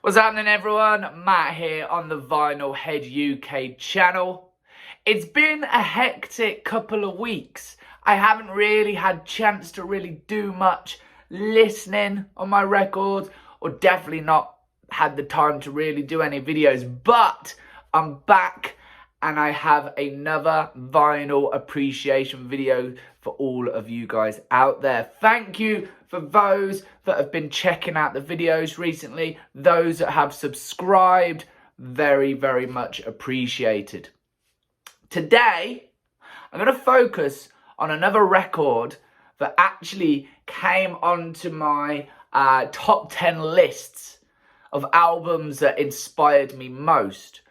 What's happening, everyone? Matt here on the Vinyl Head UK channel. It's been a hectic couple of weeks. I haven't really had chance to really do much listening on my records, or definitely not had the time to really do any videos, but I'm back and I have another vinyl appreciation video for all of you guys out there. Thank you for those that have been checking out the videos recently, those that have subscribed, very, very much appreciated. Today, I'm going to focus on another record that actually came onto my top 10 lists of albums that inspired me most.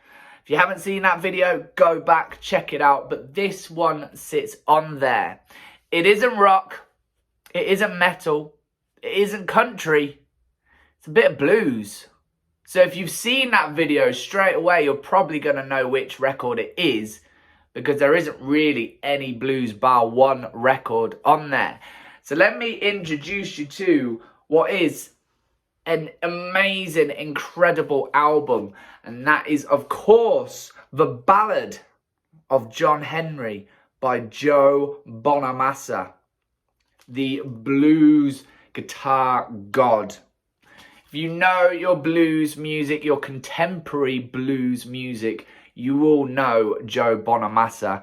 If you haven't seen that video, go back, check it out. But this one sits on there. It isn't rock. It isn't metal. It isn't country. It's a bit of blues. So if you've seen that video straight away, you're probably going to know which record it is, because there isn't really any blues bar one record on there. So let me introduce you to what is an amazing, incredible album. And that is, of course, The Ballad of John Henry by Joe Bonamassa, the blues guitar god. If you know your blues music, your contemporary blues music, you will know Joe Bonamassa.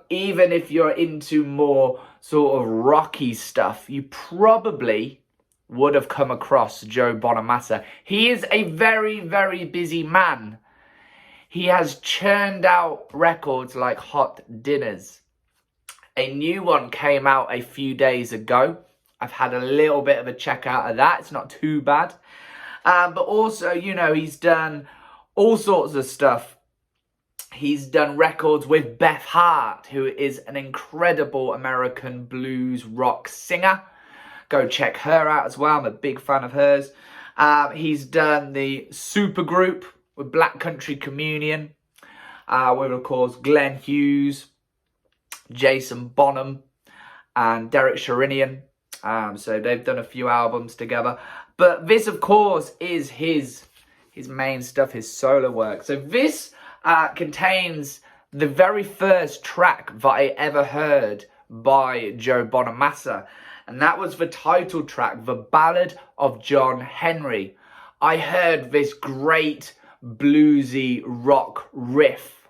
Even if you're into more sort of rocky stuff, you probably would have come across Joe Bonamassa. He is a very, very busy man. He has churned out records like hot dinners. A new one came out a few days ago. I've had a little bit of a check out of that. It's not too bad. But also, you know, he's done all sorts of stuff. He's done records with Beth Hart, who is an incredible American blues rock singer. Go check her out as well. I'm a big fan of hers. He's done the supergroup with Black Country Communion, with, of course, Glenn Hughes, Jason Bonham, and Derek Sherinian. So they've done a few albums together. But this, of course, is his main stuff, his solo work. So this contains the very first track that I ever heard by Joe Bonamassa. And that was the title track, The Ballad of John Henry. I heard this great bluesy rock riff,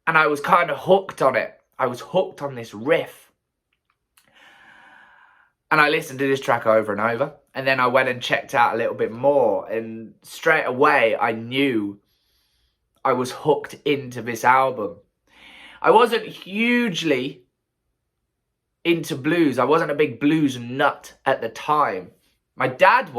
and I was kind of hooked on it. I was hooked on this riff. And I listened to this track over and over. And then I went and checked out a little bit more. And straight away, I knew I was hooked into this album. I wasn't hugely into blues. I wasn't a big blues nut at the time. My dad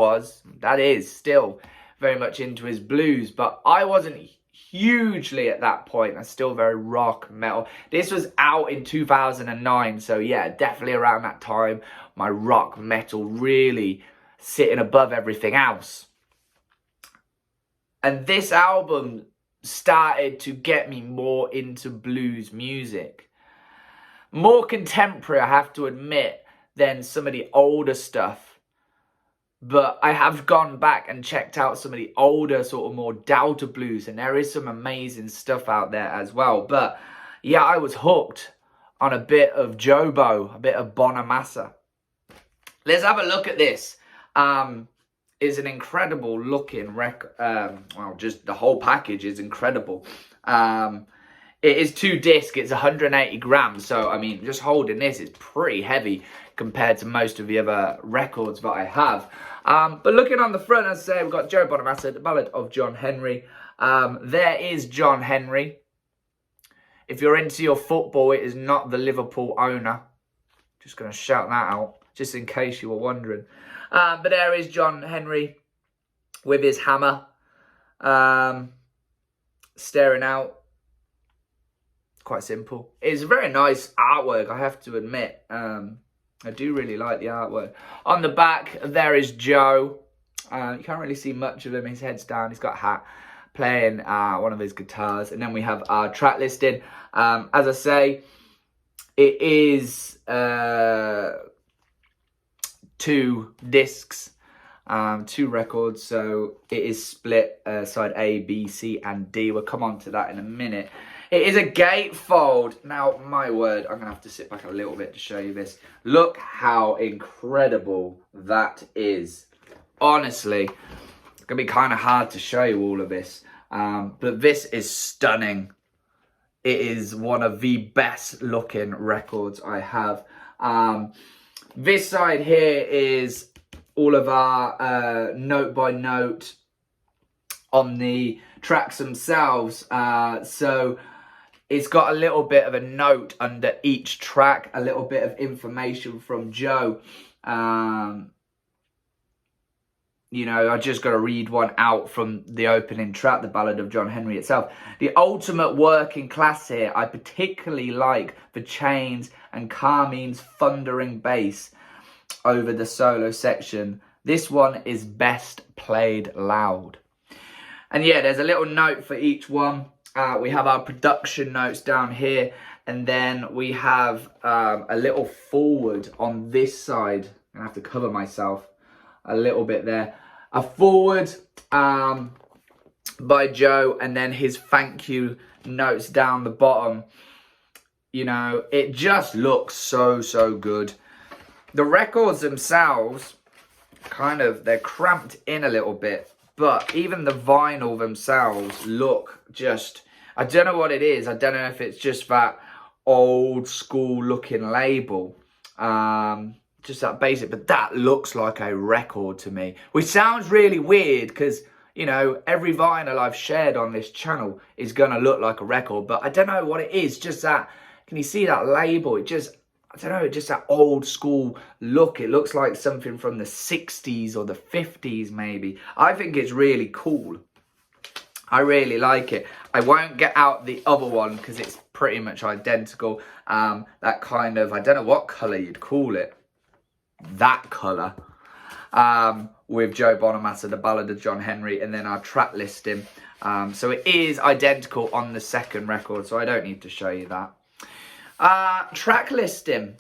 is still very much into his blues, but I wasn't hugely at that point. I'm still very rock, metal. This was out in 2009, so yeah, definitely around that time, my rock, metal really sitting above everything else. And this album started to get me more into blues music. More contemporary, I have to admit, than some of the older stuff. But I have gone back and checked out some of the older, sort of more Delta blues, and there is some amazing stuff out there as well. But yeah, I was hooked on a bit of Jobo, a bit of Bonamassa. Let's have a look at this. It's an incredible looking record. Well, just the whole package is incredible. It is 2 disc, it's 180 grams, so I mean, just holding this is pretty heavy compared to most of the other records that I have. But looking on the front, as I say, we've got Joe Bonamassa, The Ballad of John Henry. There is John Henry. If you're into your football, it is not the Liverpool owner. Just going to shout that out, just in case you were wondering. But there is John Henry with his hammer, staring out. Quite simple. It's a very nice artwork, I have to admit. I do really like the artwork. On the back, there is Joe. You can't really see much of him. His head's down. He's got a hat, playing one of his guitars. And then we have our track listing. As I say, it is 2 discs. 2 records, so it is split side A, B, C and D. We'll come on to that in a minute. It is a gatefold. Now, my word, I'm going to have to sit back a little bit to show you this. Look how incredible that is. Honestly, it's going to be kind of hard to show you all of this, but this is stunning. It is one of the best looking records I have. This side here is all of our note by note on the tracks themselves. So it's got a little bit of a note under each track, a little bit of information from Joe. You know, I just got to read one out from the opening track, the Ballad of John Henry itself. The ultimate working class here. I particularly like the chains and Carmine's thundering bass over the solo section. This one is best played loud. And yeah, there's a little note for each one. We have our production notes down here, and then we have a little forward on this side. I'm gonna have to cover myself a little bit there. A forward by Joe, and then his thank you notes down the bottom. You know, it just looks so good. The records themselves, kind of, they're cramped in a little bit, but even the vinyl themselves look just, I don't know what it is. I don't know if it's just that old school looking label, just that basic, but that looks like a record to me, which sounds really weird because, you know, every vinyl I've shared on this channel is going to look like a record, but I don't know what it is. Just that, can you see that label? It just, I don't know, just that old school look. It looks like something from the 60s or the 50s maybe. I think it's really cool. I really like it. I won't get out the other one because it's pretty much identical. That kind of, I don't know what colour you'd call it. That colour. With Joe Bonamassa, the Ballad of John Henry, and then our track listing. So it is identical on the second record, so I don't need to show you that. Track listing.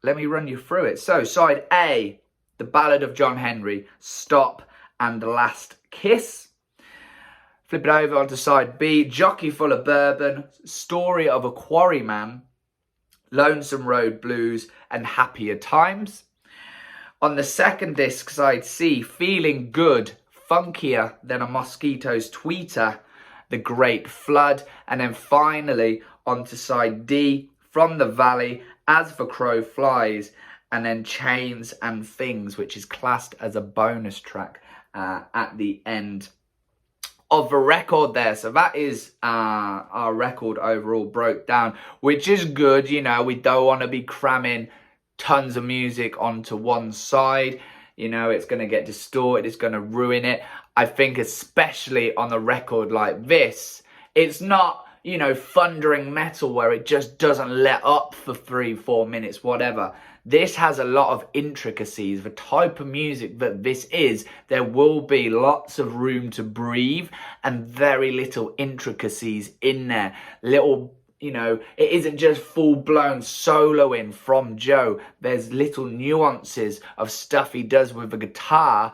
Let me run you through it. So side A, the Ballad of John Henry, Stop and Last Kiss. Flip it over onto side B, Jockey Full of Bourbon, Story of a Quarryman, Lonesome Road Blues and Happier Times. On the second disc, side C, Feeling Good, Funkier Than a Mosquito's Tweeter, The Great Flood. And then finally onto side D, From the Valley, As the Crow Flies, and then Chains and Things, which is classed as a bonus track at the end of the record there. So that is our record overall broke down, which is good. You know, we don't want to be cramming tons of music onto one side. You know, it's going to get distorted, it's going to ruin it. I think especially on a record like this, it's not, you know, thundering metal where it just doesn't let up for 3-4 minutes, whatever. This has a lot of intricacies. The type of music that this is, there will be lots of room to breathe and very little intricacies in there. Little, you know, it isn't just full-blown soloing from Joe. There's little nuances of stuff he does with the guitar,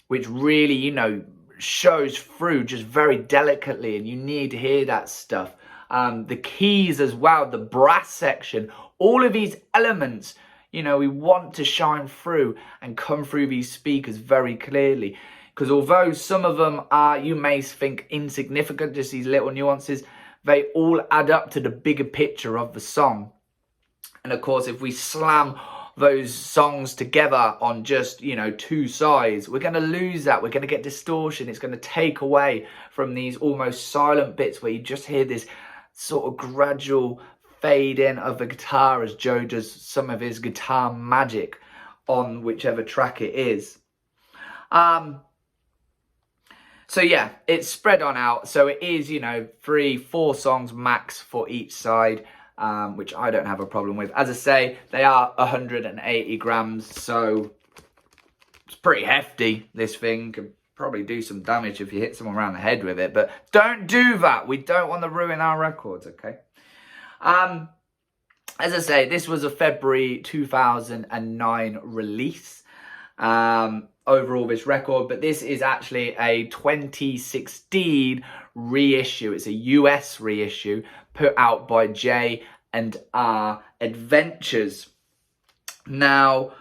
which really, you know, shows through just very delicately, and you need to hear that stuff. The keys as well, the brass section, all of these elements, you know, we want to shine through and come through these speakers very clearly. Because although some of them are, you may think, insignificant, just these little nuances, they all add up to the bigger picture of the song. And of course, if we slam those songs together on just, you know, two sides, we're going to lose that. We're going to get distortion. It's going to take away from these almost silent bits where you just hear this sort of gradual fade in of the guitar as Joe does some of his guitar magic on whichever track it is. So yeah, it's spread on out. So it is, you know, 3-4 songs max for each side, which I don't have a problem with. As I say, they are 180 grams, so it's pretty hefty. This thing could probably do some damage if you hit someone around the head with it, but don't do that. We don't want to ruin our records, okay? As I say, this was a February 2009 release. overall this record, but this is actually a 2016 reissue. It's a US reissue put out by J&R Adventures. Now,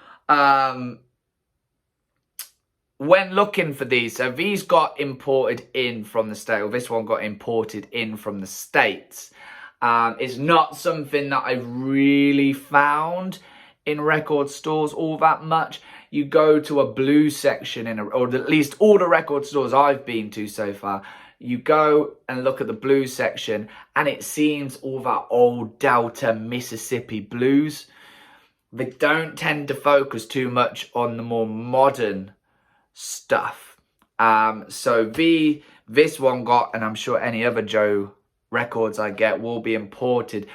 when looking for these, so these got imported in from the States, or this one got imported in from the States. It's not something that I've really found in record stores all that much. You go to a blues section, or at least all the record stores I've been to so far, you go and look at the blues section and it seems all that old Delta Mississippi blues. They don't tend to focus too much on the more modern stuff. So this one got, and I'm sure any other Joe records I get will be imported.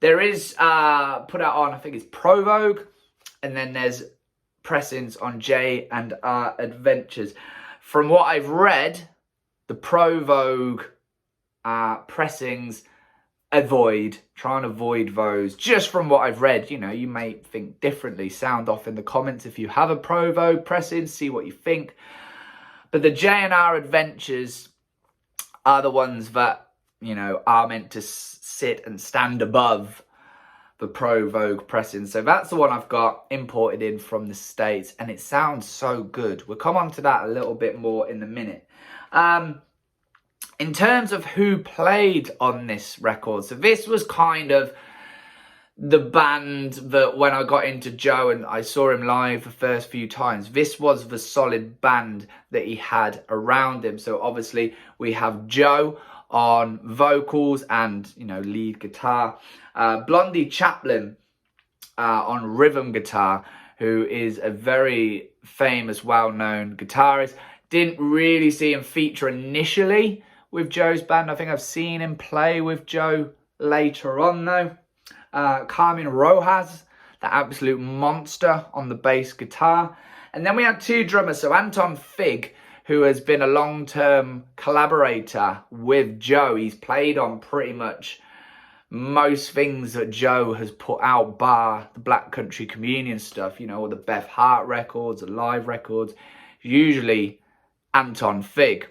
There is put out on, I think it's Pro Vogue, and then there's pressings on J&R Adventures. From what I've read, the Pro Vogue pressings try and avoid those. Just from what I've read, you know, you may think differently. Sound off in the comments if you have a Pro Vogue pressing, see what you think. But the J&R Adventures are the ones that, you know, are meant to sit and stand above the Pro Vogue pressing. So that's the one I've got imported in from the States, and it sounds so good. We'll come on to that a little bit more in a minute. In terms of who played on this record, so this was kind of the band that when I got into Joe and I saw him live the first few times, this was the solid band that he had around him. So obviously we have Joe on vocals and, you know, lead guitar. Blondie Chaplin on rhythm guitar, who is a very famous, well-known guitarist. Didn't really see him feature initially with Joe's band. I think I've seen him play with Joe later on though. Carmine Rojas, the absolute monster on the bass guitar. And then we had two drummers. So Anton Fig, who has been a long-term collaborator with Joe. He's played on pretty much most things that Joe has put out, bar the Black Country Communion stuff, you know, all the Beth Hart records, the live records, usually Anton Fig.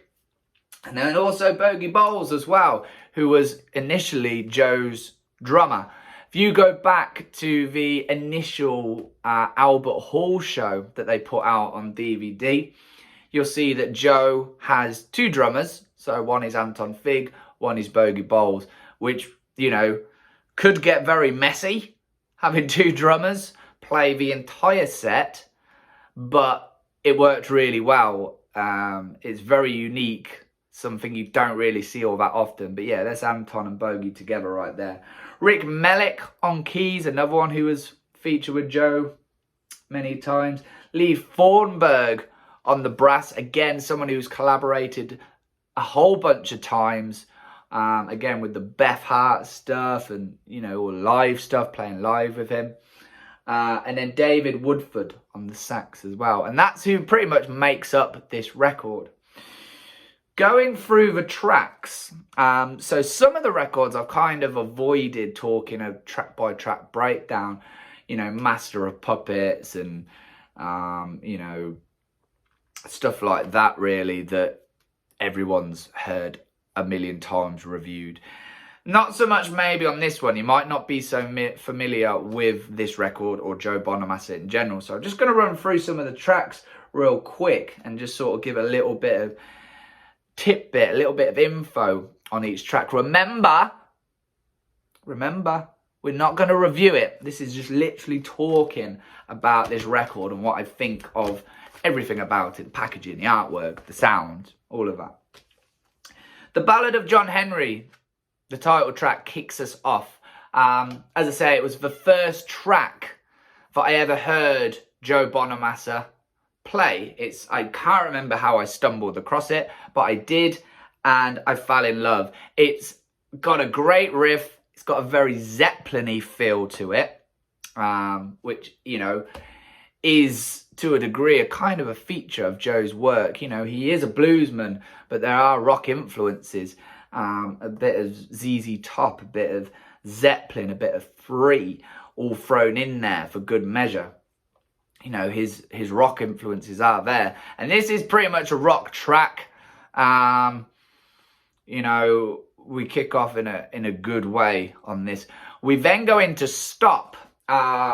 And then also Bogie as well, who was initially Joe's drummer. If you go back to the initial Albert Hall show that they put out on DVD, you'll see that Joe has two drummers. So one is Anton Fig, one is Bogie, which, you know, could get very messy having two drummers play the entire set, but it worked really well. It's very unique, something you don't really see all that often. But yeah, that's Anton and Bogie together right there. Melick on keys, another one who was featured with Joe many times. Thornburg on the brass, again, someone who's collaborated a whole bunch of times. Again, with the Beth Hart stuff and, you know, all live stuff, playing live with him. And then David Woodford on the sax as well. And that's who pretty much makes up this record. Going through the tracks, so some of the records I've kind of avoided talking a track-by-track breakdown, you know, Master of Puppets and, you know, stuff like that, really, that everyone's heard a million times reviewed. Not so much maybe on this one. You might not be so familiar with this record or Joe Bonamassa in general. So I'm just going to run through some of the tracks real quick and just sort of give a little bit of tidbit, a little bit of info on each track. Remember, we're not going to review it. This is just literally talking about this record and what I think of everything about it, the packaging, the artwork, the sound, all of that. The Ballad of John Henry, the title track, kicks us off. As I say, it was the first track that I ever heard Joe Bonamassa play. I can't remember how I stumbled across it, but I did, and I fell in love. It's got a great riff. It's got a very Zeppelin-y feel to it, which, you know, is to a degree a kind of a feature of Joe's work. You know, he is a bluesman, but there are rock influences, a bit of ZZ Top, a bit of Zeppelin, a bit of Free, all thrown in there for good measure. you know, his rock influences are there. And this is pretty much a rock track. You know, we kick off in a good way on this. We then go into Stop,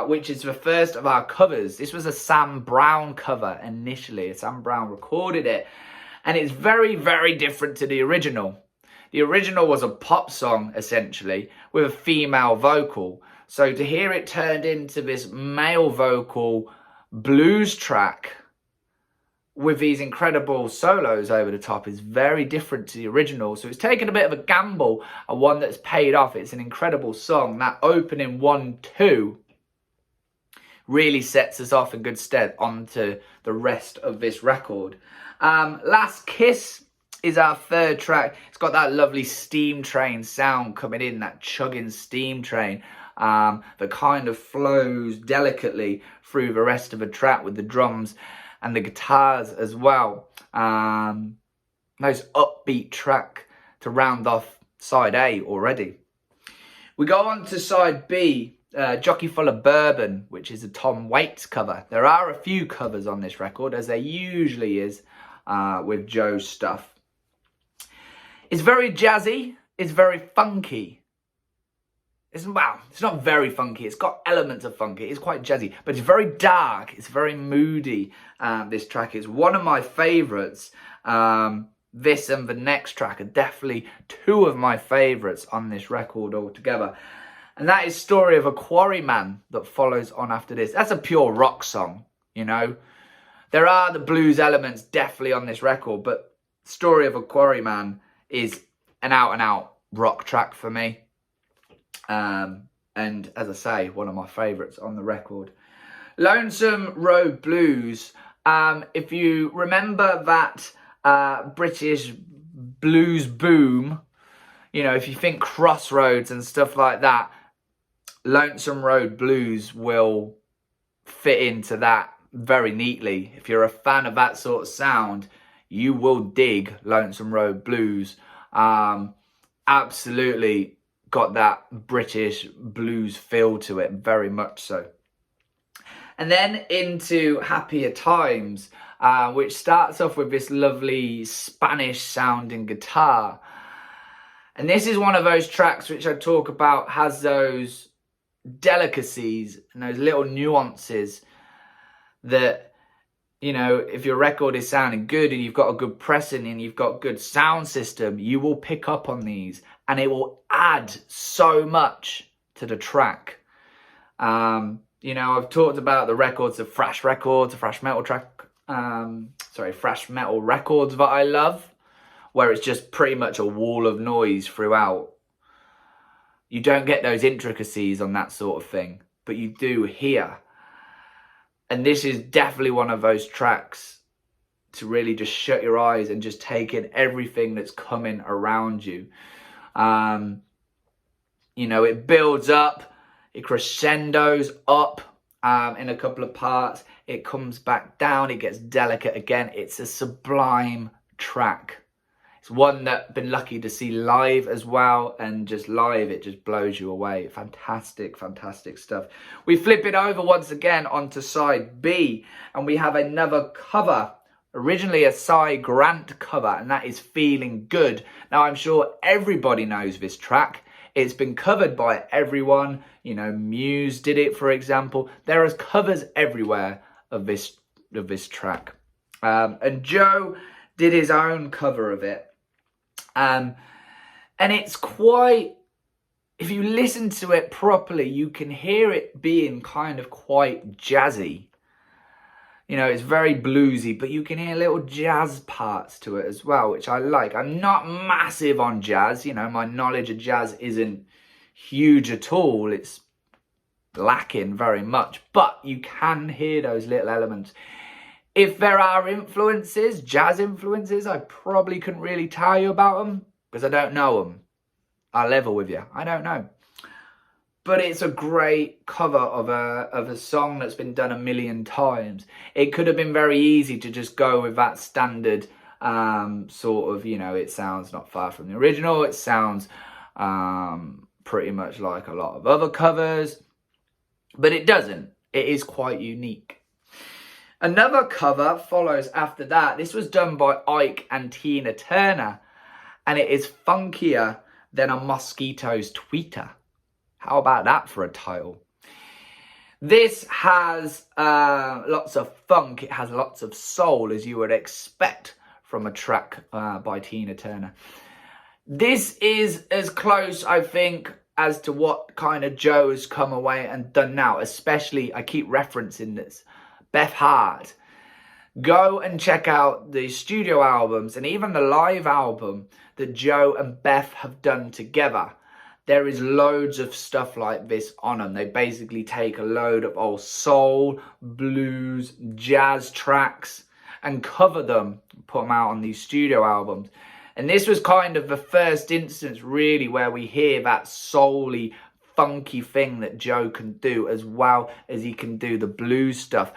which is the first of our covers. This was a Sam Brown cover initially. Sam Brown recorded it, and it's very, very different to the original. The original was a pop song, essentially, with a female vocal. So to hear it turned into this male vocal blues track with these incredible solos over the top is very different to the original. So it's taken a bit of a gamble, and one that's paid off. It's an incredible song. That opening 1-2 really sets us off in good stead onto the rest of this record. Last Kiss is our third track. It's got that lovely steam train sound coming in, that chugging steam train that kind of flows delicately through the rest of the track with the drums and the guitars as well. Nice upbeat track to round off side A already. We go on to side B, Jockey Full of Bourbon, which is a Tom Waits cover. There are a few covers on this record, as there usually is with Joe's stuff. It's very jazzy, it's very funky. It's not very funky. It's got elements of funky. It's quite jazzy, but it's very dark. It's very moody. This track is one of my favourites. This and the next track are definitely two of my favourites on this record altogether. And that is Story of a Quarryman that follows on after this. That's a pure rock song, you know. There are the blues elements definitely on this record, but Story of a Quarryman is an out-and-out rock track for me. And as I say, one of my favourites on the record. Lonesome Road Blues. If you remember that British blues boom, you know, if you think Crossroads and stuff like that, Lonesome Road Blues will fit into that very neatly. If you're a fan of that sort of sound, you will dig Lonesome Road Blues. Absolutely got that British blues feel to it, very much so. And then into Happier Times, which starts off with this lovely Spanish sounding guitar. And this is one of those tracks which I talk about has those delicacies and those little nuances that, you know, if your record is sounding good and you've got a good pressing and you've got good sound system, you will pick up on these and it will add so much to the track. You know, I've talked about the records of thrash records, thrash metal records that I love, where it's just pretty much a wall of noise throughout. You don't get those intricacies on that sort of thing, but you do here. And this is definitely one of those tracks to really just shut your eyes and just take in everything that's coming around you. You know, it builds up, it crescendos up in a couple of parts. It comes back down, it gets delicate again. It's a sublime track. It's one that I've been lucky to see live as well, and just live it just blows you away. Fantastic, fantastic stuff. We flip it over once again onto side B, and we have another cover. Originally a Cy Grant cover, and that is Feeling Good. Now I'm sure everybody knows this track. It's been covered by everyone. You know, Muse did it, for example. There are covers everywhere of this track. And Joe did his own cover of it. And it's quite, if you listen to it properly, you can hear it being kind of quite jazzy. You know, it's very bluesy, but you can hear little jazz parts to it as well, which I like. I'm not massive on jazz. You know, my knowledge of jazz isn't huge at all. It's lacking very much, but you can hear those little elements. If there are influences, jazz influences, I probably couldn't really tell you about them because I don't know them. I'll level with you. I don't know. But it's a great cover of a song that's been done a million times. It could have been very easy to just go with that standard sort of, you know, it sounds not far from the original. It sounds pretty much like a lot of other covers. But it doesn't. It is quite unique. Another cover follows after that. This was done by Ike and Tina Turner, and it is funkier than a mosquito's tweeter. How about that for a title? This has lots of funk. It has lots of soul, as you would expect from a track by Tina Turner. This is as close, I think, as to what kind of Joe has come away and done now. Especially, I keep referencing this, Beth Hart. Go and check out the studio albums and even the live album that Joe and Beth have done together. There is loads of stuff like this on them. They basically take a load of old soul, blues, jazz tracks and cover them, put them out on these studio albums. And this was kind of the first instance really where we hear that soul-y, funky thing that Joe can do, as well as he can do the blues stuff.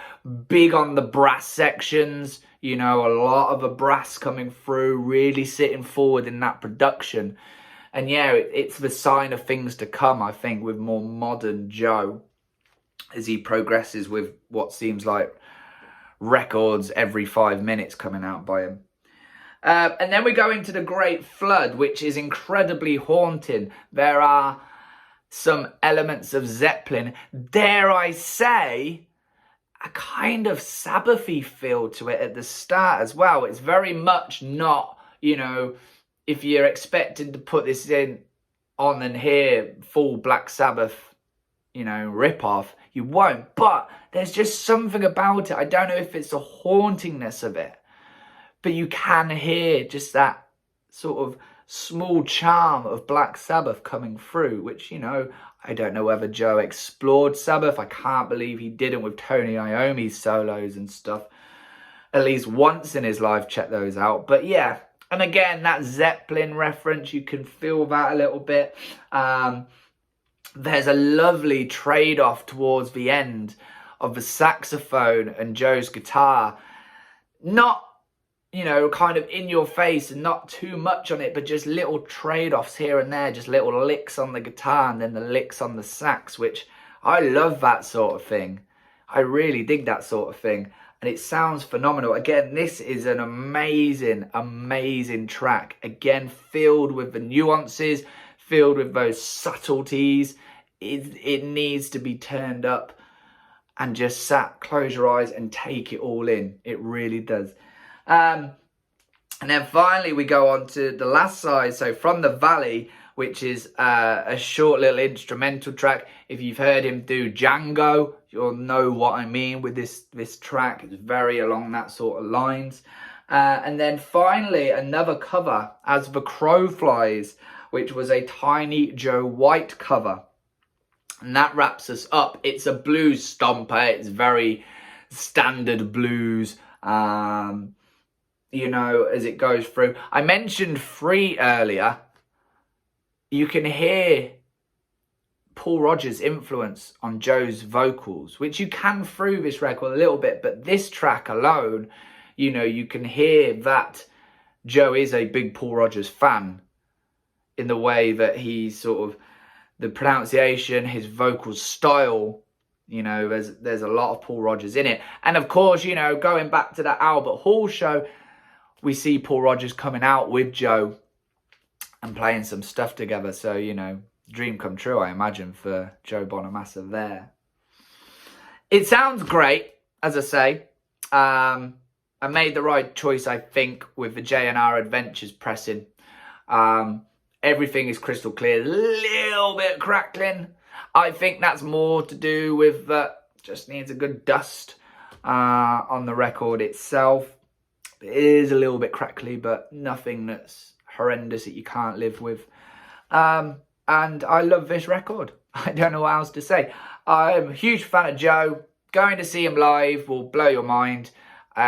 Big on the brass sections, you know, a lot of the brass coming through, really sitting forward in that production. And yeah, it's the sign of things to come, I think, with more modern Joe, as he progresses with what seems like records every 5 minutes coming out by him. And then we go into the Great Flood, which is incredibly haunting. There are some elements of Zeppelin, dare I say, a kind of Sabbath-y feel to it at the start as well. It's very much not, you know, if you're expecting to put this on and hear full Black Sabbath, you know, rip-off, you won't. But there's just something about it. I don't know if it's the hauntingness of it, but you can hear just that sort of small charm of Black Sabbath coming through, which, you know, I don't know whether Joe explored Sabbath. I can't believe he didn't with Tony Iommi's solos and stuff. At least once in his life, check those out. But yeah, and again, that Zeppelin reference, you can feel that a little bit. There's a lovely trade-off towards the end of the saxophone and Joe's guitar. Not, you know, kind of in your face and not too much on it, but just little trade-offs here and there, just little licks on the guitar and then the licks on the sax, which I love that sort of thing. I really dig that sort of thing. And it sounds phenomenal. Again, this is an amazing, amazing track. Again, filled with the nuances, filled with those subtleties. It needs to be turned up and just sat, close your eyes and take it all in. It really does. And then finally we go on to the last side, so From the Valley, which is a short little instrumental track. If you've heard him do Django, you'll know what I mean with this track. It's very along that sort of lines. And then finally another cover, As the Crow Flies, which was a Tiny Joe White cover. And that wraps us up. It's a blues stomper. It's very standard blues. You know, as it goes through. I mentioned Free earlier. You can hear Paul Rodgers' influence on Joe's vocals, which you can through this record a little bit, but this track alone, you know, you can hear that Joe is a big Paul Rodgers fan in the way that he's sort of, the pronunciation, his vocal style, you know, there's a lot of Paul Rodgers in it. And of course, you know, going back to that Albert Hall show, we see Paul Rodgers coming out with Joe and playing some stuff together. So, you know, dream come true, I imagine, for Joe Bonamassa there. It sounds great, as I say. I made the right choice, I think, with the J&R Adventures pressing. Everything is crystal clear, a little bit crackling. I think that's more to do with just needs a good dust on the record itself. It is a little bit crackly, but nothing that's horrendous that you can't live with. And I love this record. I don't know what else to say. I'm a huge fan of Joe. Going to see him live will blow your mind.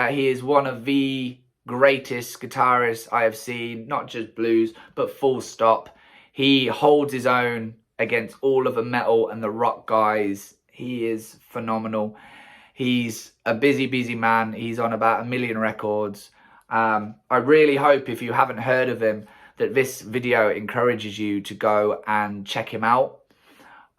He is one of the greatest guitarists I have seen, not just blues, but full stop. He holds his own against all of the metal and the rock guys. He is phenomenal. He's a busy, busy man. He's on about 1 million records. I really hope, if you haven't heard of him, that this video encourages you to go and check him out.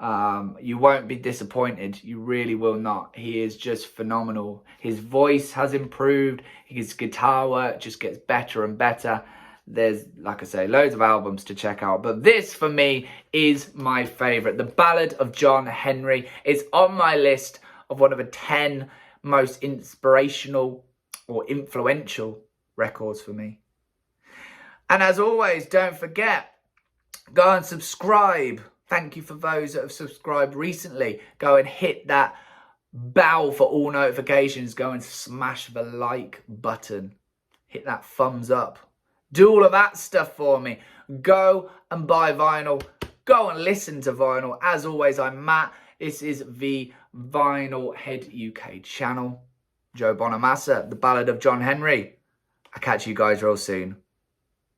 You won't be disappointed. You really will not. He is just phenomenal. His voice has improved. His guitar work just gets better and better. There's, like I say, loads of albums to check out. But this, for me, is my favourite. The Ballad of John Henry is on my list of one of the 10 most inspirational or influential records for me. And as always, don't forget, go and subscribe. Thank you for those that have subscribed recently. Go and hit that bell for all notifications. Go and smash the like button. Hit that thumbs up. Do all of that stuff for me. Go and buy vinyl. Go and listen to vinyl. As always, I'm Matt. This is the Vinyl Head UK channel. Joe Bonamassa, The Ballad of John Henry. I'll catch you guys real soon.